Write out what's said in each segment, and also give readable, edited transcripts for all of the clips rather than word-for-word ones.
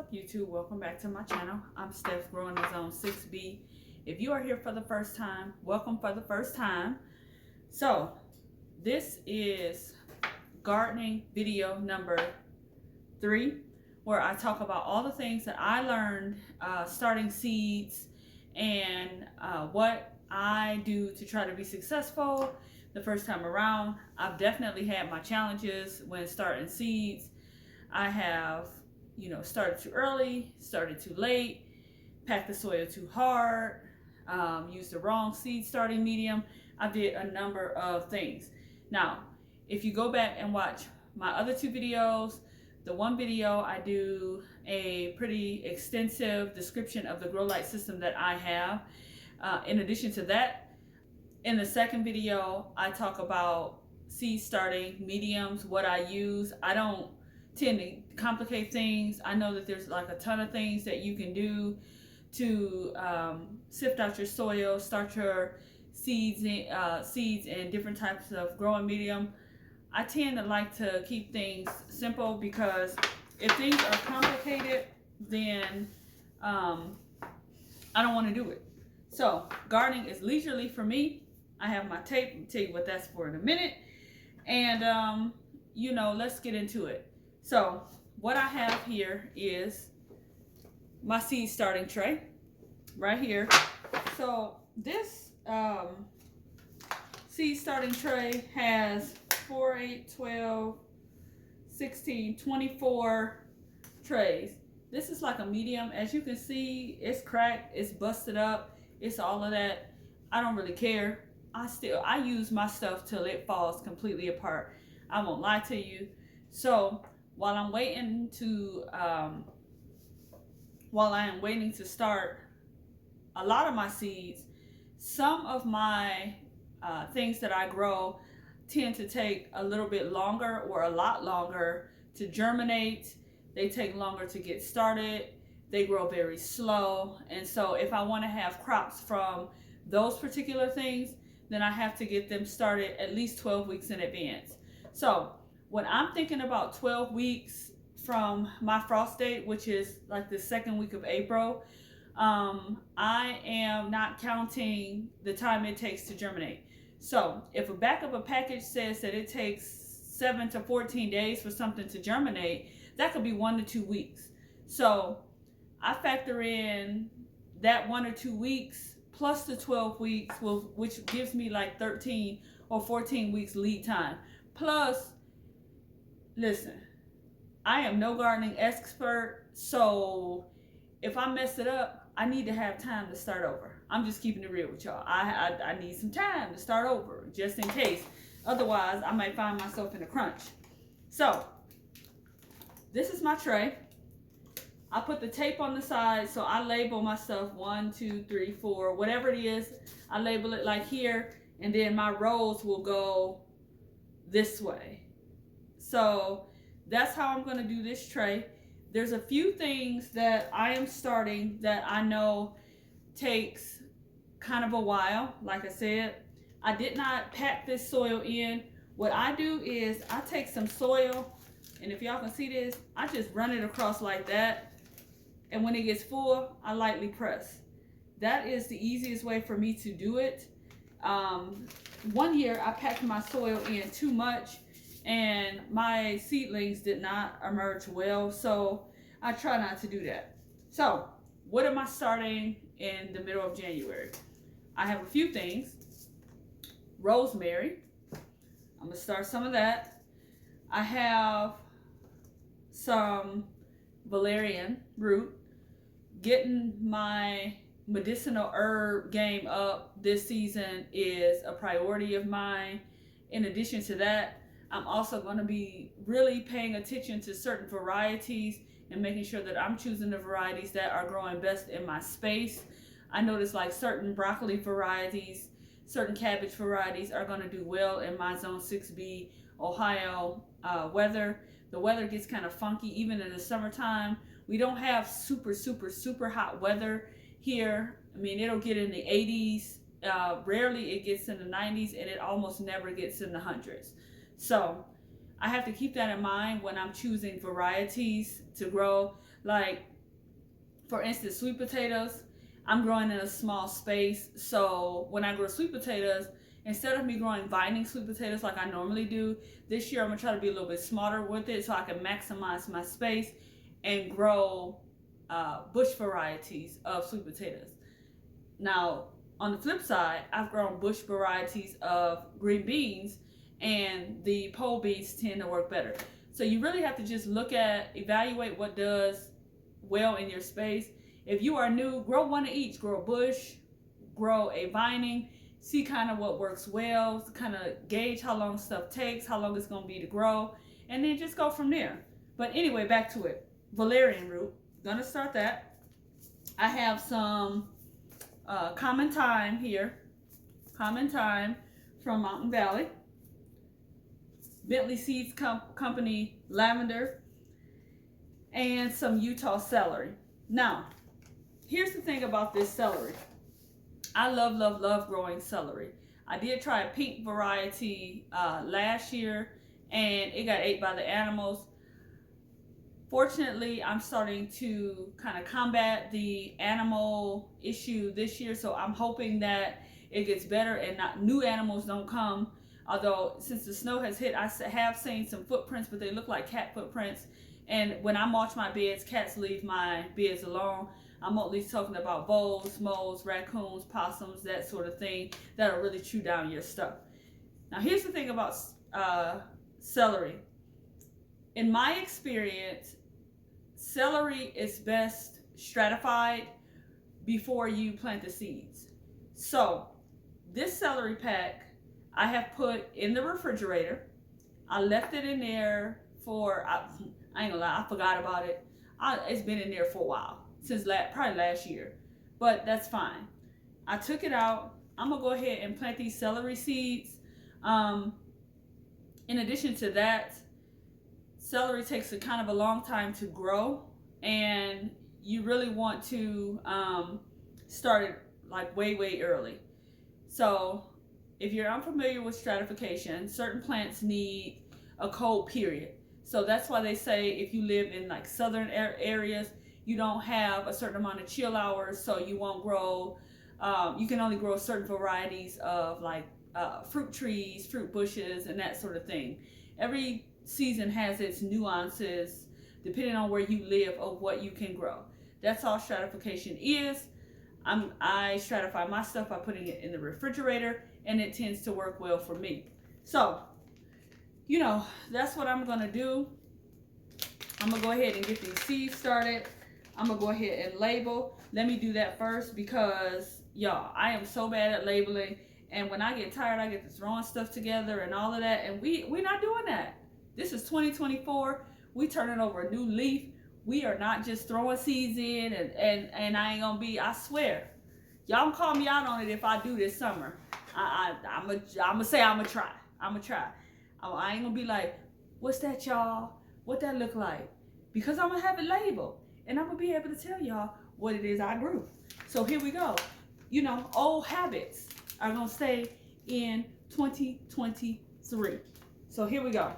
up, YouTube? Welcome back to my channel. I'm Steph, growing the zone 6B. If you are here for the first time, welcome for the first time. So this is gardening video number 3, where I talk about all the things that I learned starting seeds and what I do to try to be successful the first time around. I've definitely had my challenges when starting seeds. I have, started too early, started too late, packed the soil too hard, used the wrong seed starting medium. I did a number of things. Now, if you go back and watch my other 2 videos, the one video I do a pretty extensive description of the grow light system that I have. In addition to that, in the second video, I talk about seed starting mediums, what I use. I don't tend to complicate things. I know that there's like a ton of things that you can do to sift out your soil, start your seeds in different types of growing medium. I tend to like to keep things simple, because if things are complicated, then I don't want to do it. So gardening is leisurely for me. I have my tape. I'll tell you what that's for in a minute. And let's get into it. So what I have here is my seed starting tray right here. So this seed starting tray has 4, 8, 12, 16, 24 trays. This is like a medium. As you can see, it's cracked, it's busted up, it's all of that. I don't really care. I use my stuff till it falls completely apart. I won't lie to you. So while I'm waiting to start a lot of my seeds, some of my things that I grow tend to take a little bit longer, or a lot longer, to germinate. They take longer to get started. They grow very slow. And so if I want to have crops from those particular things, then I have to get them started at least 12 weeks in advance. So when I'm thinking about 12 weeks from my frost date, which is like the second week of April, I am not counting the time it takes to germinate. So if a back of a package says that it takes 7 to 14 days for something to germinate, that could be 1 to 2 weeks. So I factor in that 1 or 2 weeks plus the 12 weeks, which gives me like 13 or 14 weeks lead time. Plus, listen, I am no gardening expert, so if I mess it up, I need to have time to start over. I'm just keeping it real with y'all. I need some time to start over, just in case. Otherwise, I might find myself in a crunch. So this is my tray. I put the tape on the side, so I label my stuff 1, 2, 3, 4, whatever it is. I label it like here, and then my rows will go this way. So that's how I'm going to do this tray. There's a few things that I am starting that I know takes kind of a while. Like I said, I did not pack this soil in. What I do is I take some soil, and if y'all can see this, I just run it across like that. And when it gets full, I lightly press. That is the easiest way for me to do it. One year I packed my soil in too much, and my seedlings did not emerge well, so I try not to do that. So what am I starting in the middle of January? I have a few things. Rosemary, I'm gonna start some of that. I have some valerian root. Getting my medicinal herb game up this season is a priority of mine. In addition to that, I'm also going to be really paying attention to certain varieties and making sure that I'm choosing the varieties that are growing best in my space. I noticed like certain broccoli varieties, certain cabbage varieties are going to do well in my zone 6B Ohio weather. The weather gets kind of funky even in the summertime. We don't have super hot weather here. I mean, it'll get in the 80s. Rarely it gets in the 90s, and it almost never gets in the hundreds. So I have to keep that in mind when I'm choosing varieties to grow. Like For instance, sweet potatoes, I'm growing in a small space. So when I grow sweet potatoes, instead of me growing vining sweet potatoes like I normally do, this year I'm gonna try to be a little bit smarter with it so I can maximize my space and grow bush varieties of sweet potatoes. Now, on the flip side, I've grown bush varieties of green beans, and the pole beans tend to work better. So you really have to just evaluate what does well in your space. If you are new, grow one of each. Grow a bush, grow a vining, see kind of what works well, kind of gauge how long stuff takes, how long it's going to be to grow, and then just go from there. But anyway, back to it. Valerian root, gonna start that. I have some Common Thyme here. Common Thyme from Mountain Valley. Bentley Seeds Company lavender. And some Utah celery. Now, here's the thing about this celery. I love growing celery. I did try a pink variety last year, and it got ate by the animals. Fortunately, I'm starting to kind of combat the animal issue this year, so I'm hoping that it gets better and not new animals don't come. Although since the snow has hit, I have seen some footprints, but they look like cat footprints. And when I mulch my beds, cats leave my beds alone. I'm at least talking about voles, moles, raccoons, possums, that sort of thing that'll really chew down your stuff. Now, here's the thing about celery. In my experience, celery is best stratified before you plant the seeds. So, this celery pack I have put in the refrigerator. I left it in there for, I ain't gonna lie, I forgot about it. It's been in there for a while, since probably last year, but that's fine. I took it out. I'm gonna go ahead and plant these celery seeds. In addition to that, celery takes a kind of a long time to grow, and you really want to start it like way early. So if you're unfamiliar with stratification, certain plants need a cold period. So that's why they say if you live in like southern areas, you don't have a certain amount of chill hours, so you won't grow, you can only grow certain varieties of like fruit trees, fruit bushes, and that sort of thing. Every season has its nuances depending on where you live of what you can grow. That's all stratification is. I stratify my stuff by putting it in the refrigerator, and it tends to work well for me. So, you know, that's what I'm gonna do. I'm gonna go ahead and get these seeds started. I'm gonna go ahead and label. Let me do that first because, y'all, I am so bad at labeling. And when I get tired, I get to throwing stuff together and all of that. And we're not doing that. This is 2024. We turning over a new leaf. We are not just throwing seeds in and I ain't gonna be, I swear. Y'all can call me out on it if I do this summer. I'm gonna say I'm gonna try. I ain't gonna be like, what's that, y'all? What that look like? Because I'm gonna have it labeled. And I'm gonna be able to tell y'all what it is I grew. So here we go. You know, old habits are gonna stay in 2023. So here we go.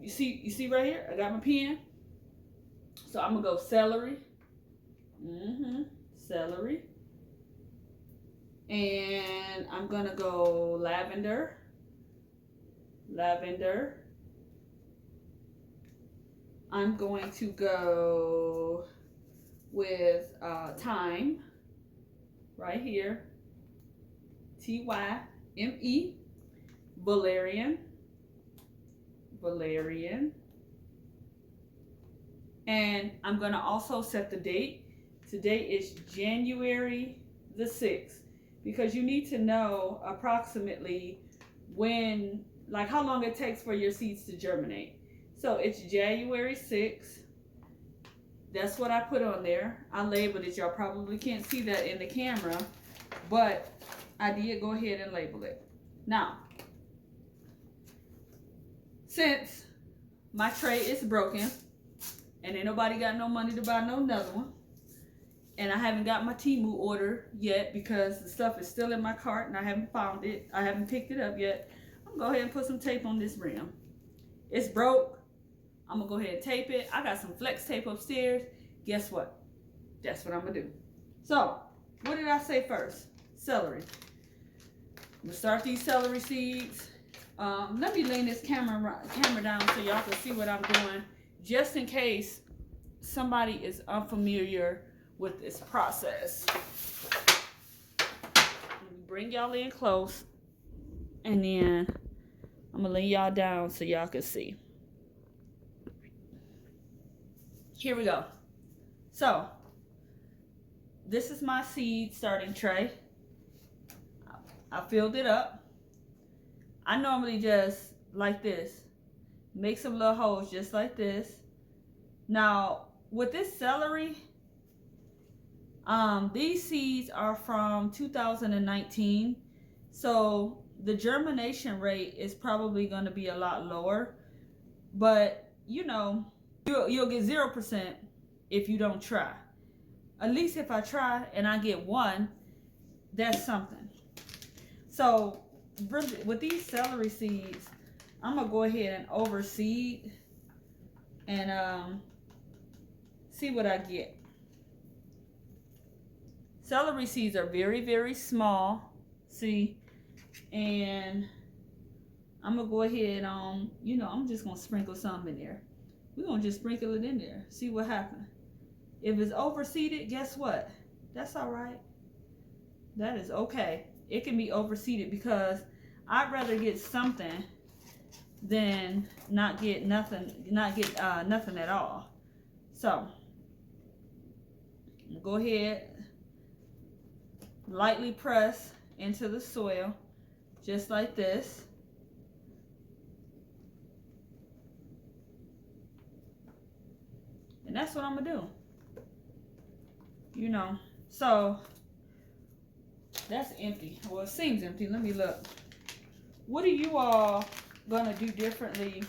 You see right here? I got my pen. So I'm gonna go celery. Celery. And I'm gonna go lavender. I'm going to go with thyme right here. T-Y-M-E. Valerian. And I'm going to also set the date. Today is January the 6th, because you need to know approximately when, like how long it takes for your seeds to germinate. So it's January 6th. That's what I put on there. I labeled it. Y'all probably can't see that in the camera, but I did go ahead and label it. Now, since my tray is broken and ain't nobody got no money to buy no another one, and I haven't got my Temu order yet because the stuff is still in my cart and I haven't found it, I haven't picked it up yet, I'm gonna go ahead and put some tape on this rim. It's broke. I'm gonna go ahead and tape it. I got some flex tape upstairs. Guess what? That's what I'm gonna do. So, what did I say first? Celery. I'm gonna start these celery seeds. Let me lean this camera down so y'all can see what I'm doing, just in case somebody is unfamiliar with this process. Let me bring y'all in close, and then I'm gonna lay y'all down so y'all can see. Here we go. So, this is my seed starting tray. I filled it up. I normally just like this, make some little holes just like this. Now, with this celery, these seeds are from 2019, so the germination rate is probably going to be a lot lower, but you know, you'll get 0% if you don't try. At least if I try and I get one, that's something. So with these celery seeds, I'm gonna go ahead and overseed and see what I get. Celery seeds are very, very small, see, and I'm gonna go ahead on, I'm just gonna sprinkle some in there. We're gonna just sprinkle it in there, see what happens. If it's overseeded, guess what? That's all right. That is okay. It can be overseeded, because I'd rather get something than not get nothing, nothing at all. So go ahead, lightly press into the soil, just like this. And that's what I'm gonna do. So that's empty. Well, it seems empty. Let me look. What are you all gonna do differently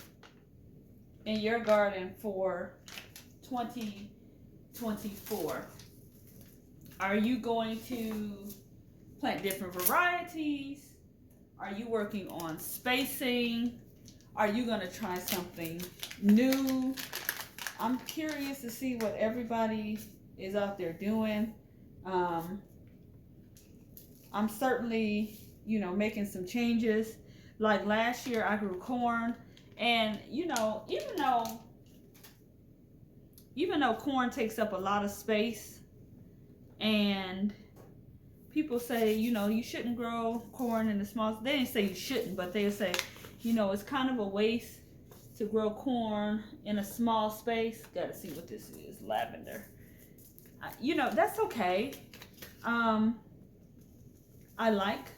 in your garden for 2024? Are you going to plant different varieties? Are you working on spacing? Are you gonna try something new? I'm curious to see what everybody is out there doing. I'm certainly, making some changes. Like last year I grew corn, and even though corn takes up a lot of space, and people say, you shouldn't grow corn in the small, they didn't say you shouldn't, but they'll say, it's kind of a waste to grow corn in a small space. Gotta see what this is. Lavender. That's okay. I like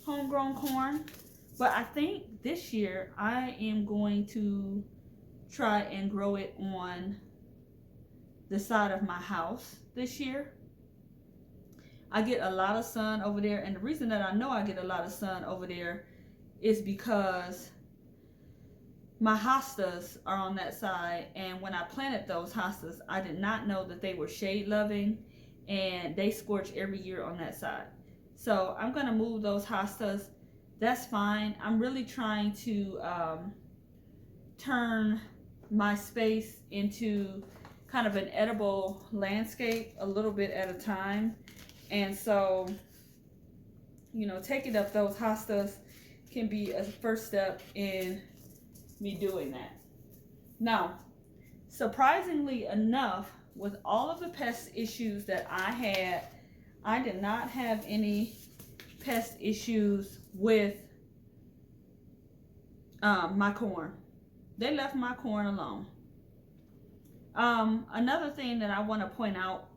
homegrown corn, but I think this year I am going to try and grow it on the side of my house this year. I get a lot of sun over there, and the reason that I know I get a lot of sun over there is because my hostas are on that side, and when I planted those hostas, I did not know that they were shade loving, and they scorch every year on that side. So I'm going to move those hostas. That's fine. I'm really trying to turn my space into kind of an edible landscape a little bit at a time. And so, taking up those hostas can be a first step in me doing that. Now, surprisingly enough, with all of the pest issues that I had, I did not have any pest issues with my corn. They left my corn alone. Another thing that I want to point out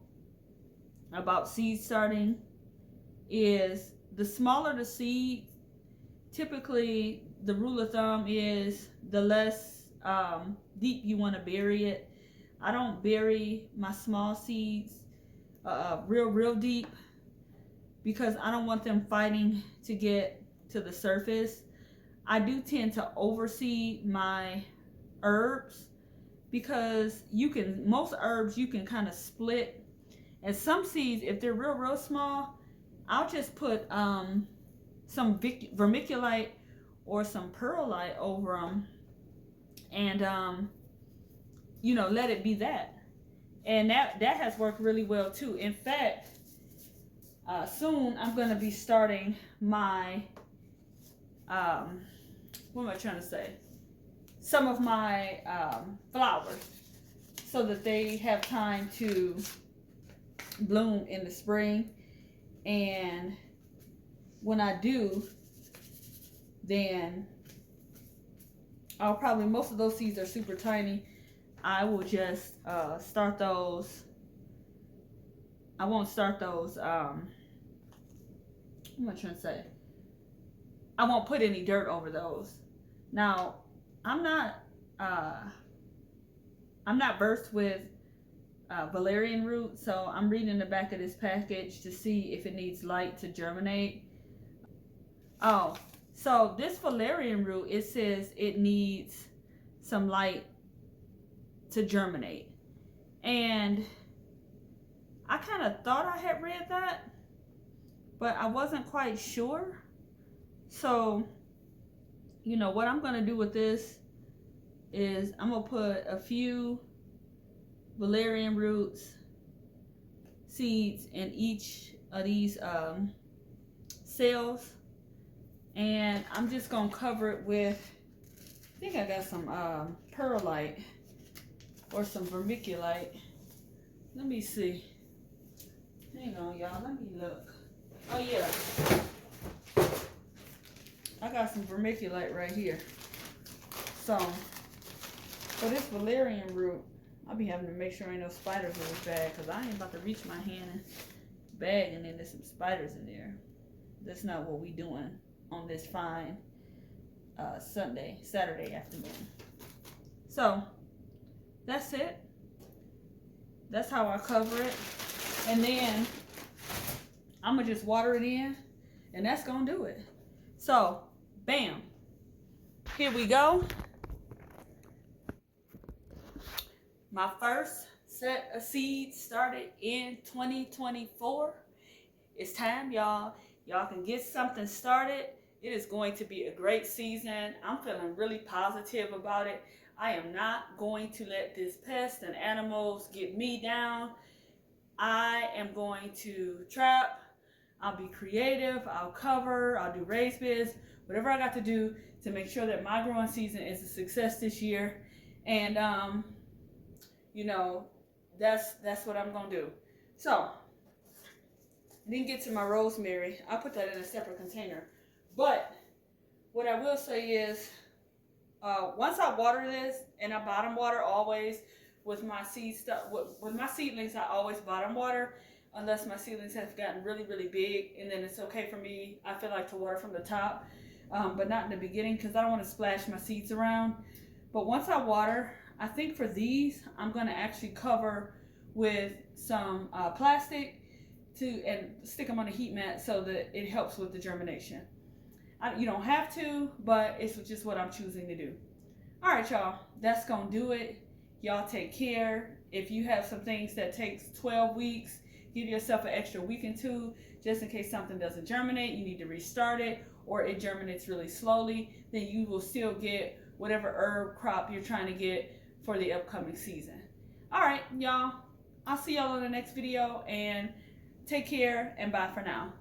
about seed starting is the smaller the seed, typically the rule of thumb is the less deep you want to bury it. I don't bury my small seeds real deep, because I don't want them fighting to get to the surface. I do tend to overseed my herbs, because most herbs you can kind of split, and some seeds, if they're real small, I'll just put some vermiculite or some perlite over them, and let it be that. And that has worked really well too. In fact, soon I'm going to be starting my, what am I trying to say? Some of my flowers so that they have time to bloom in the spring. And when I do, then I'll probably, most of those seeds are super tiny. I will just start those. I won't start those, what am I trying to say? I won't put any dirt over those. Now, I'm not versed with valerian root, so I'm reading the back of this package to see if it needs light to germinate. Oh, so this valerian root, it says it needs some light to germinate. And I kind of thought I had read that, but I wasn't quite sure. So, you know, what I'm going to do with this is I'm going to put a few valerian roots seeds in each of these cells, and I'm just going to cover it with, I think I got some perlite or some vermiculite. Let me see. Hang on, y'all. Let me look. Oh, yeah. I got some vermiculite right here. So, for this valerian root, I'll be having to make sure ain't no spiders in this bag, because I ain't about to reach my hand in the bag and then there's some spiders in there. That's not what we doing on this fine Saturday afternoon. So, that's it. That's how I cover it. And then I'm going to just water it in, and that's going to do it. So, bam. Here we go. My first set of seeds started in 2024. It's time, y'all. Y'all can get something started. It is going to be a great season. I'm feeling really positive about it. I am not going to let this pest and animals get me down. I am going to trap. I'll be creative. I'll cover. I'll do raised beds. Whatever I got to do to make sure that my growing season is a success this year. And, you know, that's what I'm going to do. So, I didn't get to my rosemary. I'll put that in a separate container. But what I will say is, once I water this, and I bottom water always with my seed stuff, with my seedlings, I always bottom water unless my seedlings have gotten really, really big, and then it's okay for me, I feel like, to water from the top, but not in the beginning because I don't want to splash my seeds around. But once I water, I think for these, I'm going to actually cover with some plastic and stick them on a heat mat so that it helps with the germination. You don't have to, but it's just what I'm choosing to do. All right, y'all, that's going to do it. Y'all take care. If you have some things that takes 12 weeks, give yourself an extra week and two, just in case something doesn't germinate, you need to restart it, or it germinates really slowly, then you will still get whatever herb crop you're trying to get for the upcoming season. All right, y'all, I'll see y'all in the next video, and take care, and bye for now.